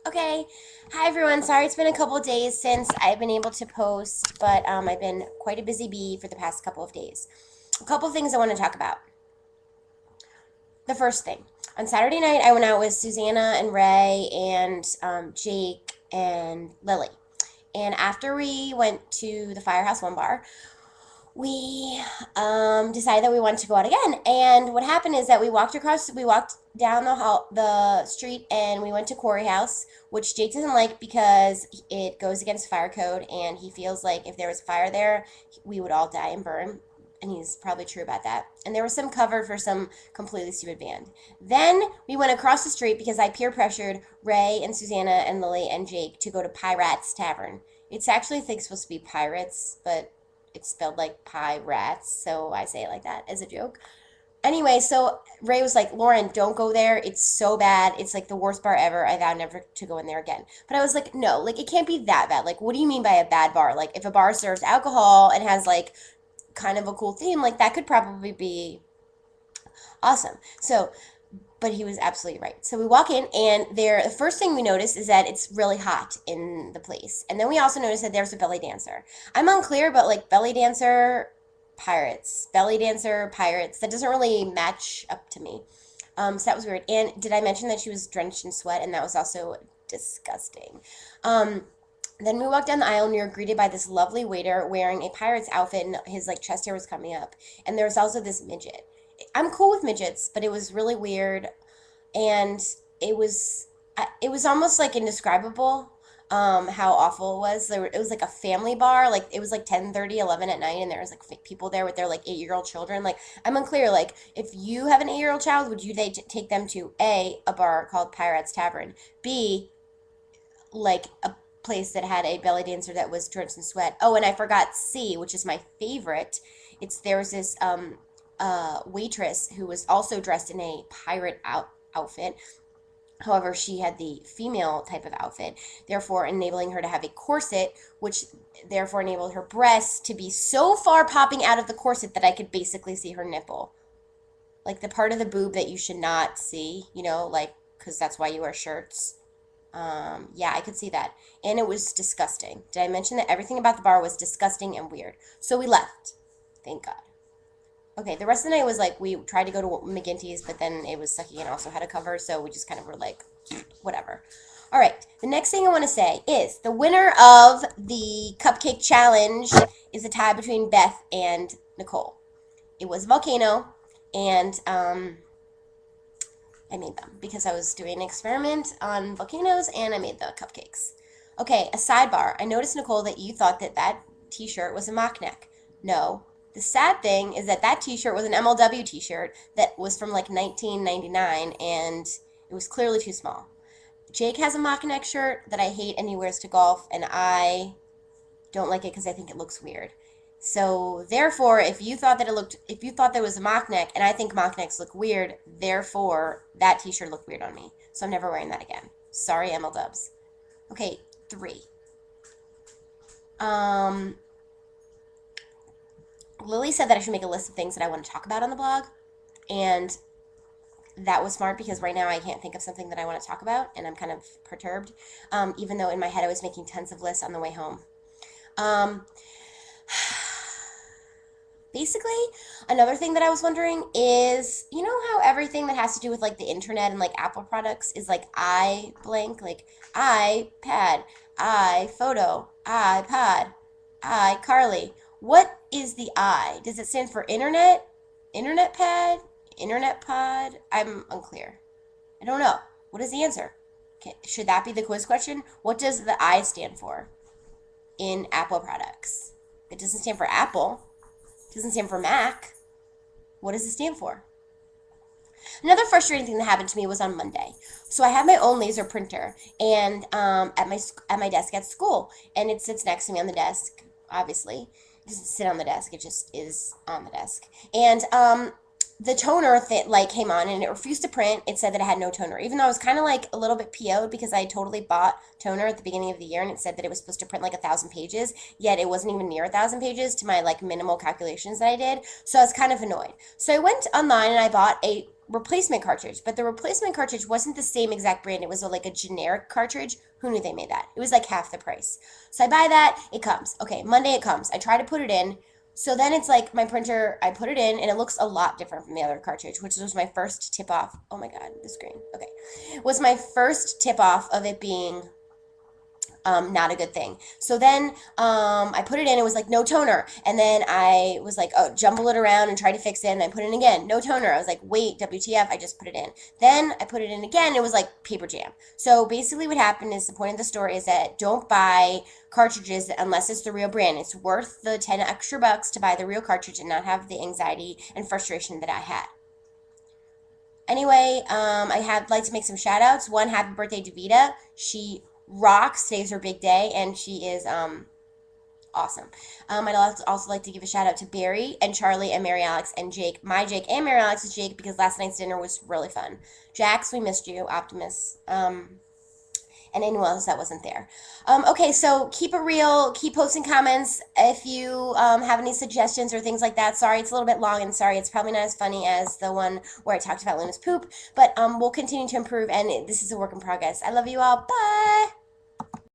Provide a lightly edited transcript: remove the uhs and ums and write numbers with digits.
Okay. Hi everyone. Sorry it's been a couple of days since I've been able to post, but I've been quite a busy bee for the past couple of days. A couple of things I want to talk about. The first thing, on Saturday night I went out with Susanna and Ray and Jake and Lily. And after we went to the Firehouse One Bar, we decided that we wanted to go out again. And what happened is that we walked down the street, and we went to Quarry House, which Jake doesn't like because it goes against fire code, and he feels like if there was a fire there, we would all die and burn. And he's probably true about that. And there was some cover for some completely stupid band. Then we went across the street because I peer pressured Ray and Susanna and Lily and Jake to go to Piratz Tavern. It's actually, I think, supposed to be Pirates, but it's spelled like pie rats, so I say it like that as a joke. Anyway, so Ray was like, Lauren, don't go there. It's so bad. It's like the worst bar ever. I vow never to go in there again. But I was like, no, like it can't be that bad. Like, what do you mean by a bad bar? Like, if a bar serves alcohol and has like kind of a cool theme, like that could probably be awesome. So but he was absolutely right. So we walk in, and the first thing we notice is that it's really hot in the place. And then we also notice that there's a belly dancer. I'm unclear, but like belly dancer, pirates, belly dancer, pirates, that doesn't really match up to me. So that was weird. And did I mention that she was drenched in sweat? And that was also disgusting. Um, then we walked down the aisle, and we were greeted by this lovely waiter wearing a pirate's outfit, and his like chest hair was coming up. And there was also this midget. I'm cool with midgets, but it was really weird, and it was it was almost like indescribable, how awful it was. It was like a family bar, like it was like 10:30, 11 at night, and there was like people there with their like 8-year-old children. Like I'm unclear, like if you have an 8-year-old child, would you take them to a bar called Pirates Tavern, b like a place that had a belly dancer that was drenched in sweat? Oh, and I forgot C, which is my favorite. It's there was this waitress who was also dressed in a outfit. However, she had the female type of outfit, therefore enabling her to have a corset, which therefore enabled her breasts to be so far popping out of the corset that I could basically see her nipple. Like the part of the boob that you should not see, like, because that's why you wear shirts. Yeah, I could see that. And it was disgusting. Did I mention that everything about the bar was disgusting and weird? So we left. Thank God. Okay, the rest of the night was like we tried to go to McGinty's, but then it was sucky and also had a cover, so we just kind of were like, whatever. All right, the next thing I want to say is the winner of the cupcake challenge is a tie between Beth and Nicole. It was a volcano, and I made them because I was doing an experiment on volcanoes, and I made the cupcakes. Okay, a sidebar. I noticed, Nicole, that you thought that that t-shirt was a mock neck. No. The sad thing is that that t-shirt was an MLW t-shirt that was from like 1999, and it was clearly too small. Jake has a mock neck shirt that I hate and he wears to golf, and I don't like it because I think it looks weird. So therefore, if you thought there was a mock neck, and I think mock necks look weird, therefore that t-shirt looked weird on me. So I'm never wearing that again. Sorry, MLWs. Okay, 3. Um, Lily said that I should make a list of things that I want to talk about on the blog, and that was smart because right now I can't think of something that I want to talk about, and I'm kind of perturbed, even though in my head I was making tons of lists on the way home. Um, Basically, another thing that I was wondering is, you know how everything that has to do with like the internet and like Apple products is like I blank, like iPad, iPhoto, iPod, iCarly. What is the I? Does it stand for internet? Internet pad? Internet pod? I'm unclear. I don't know. What is the answer? Should that be the quiz question? What does the I stand for in Apple products? It doesn't stand for Apple. It doesn't stand for Mac. What does it stand for? Another frustrating thing that happened to me was on Monday. So I have my own laser printer, and at my desk at school, and it sits next to me on the desk. Obviously, it doesn't sit on the desk; it just is on the desk. And the toner light came on, and it refused to print. It said that it had no toner, even though I was kind of like a little bit PO'd because I totally bought toner at the beginning of the year, and it said that it was supposed to print like 1,000 pages. Yet it wasn't even near 1,000 pages to my like minimal calculations that I did. So I was kind of annoyed. So I went online and I bought a replacement cartridge, but the replacement cartridge wasn't the same exact brand. It was like a generic cartridge. Who knew they made that? It was like half the price. So I buy that, it comes. Okay, Monday it comes. I try to put it in. So then it's like my printer, I put it in and it looks a lot different from the other cartridge, which was my first tip off. Oh my God, the screen. Okay. Was my first tip off of it being not a good thing. So then I put it in. It was like no toner, and then I was like, oh, jumble it around and try to fix it. And I put it in again, no toner. I was like, wait, WTF? I just put it in. Then I put it in again. It was like paper jam. So basically, what happened is the point of the story is that don't buy cartridges unless it's the real brand. It's worth the 10 extra bucks to buy the real cartridge and not have the anxiety and frustration that I had. Anyway, I had like to make some shout outs. One, happy birthday to Vita. She rocks. Today's her big day, and she is awesome. I'd also like to give a shout out to Barry and Charlie and Mary Alex and Jake. My Jake and Mary Alex's Jake, because last night's dinner was really fun. Jax, we missed you. Optimus. And anyone else that wasn't there. Okay, so keep it real. Keep posting comments if you have any suggestions or things like that. Sorry, it's a little bit long, and sorry, it's probably not as funny as the one where I talked about Luna's poop, but we'll continue to improve, and this is a work in progress. I love you all. Bye!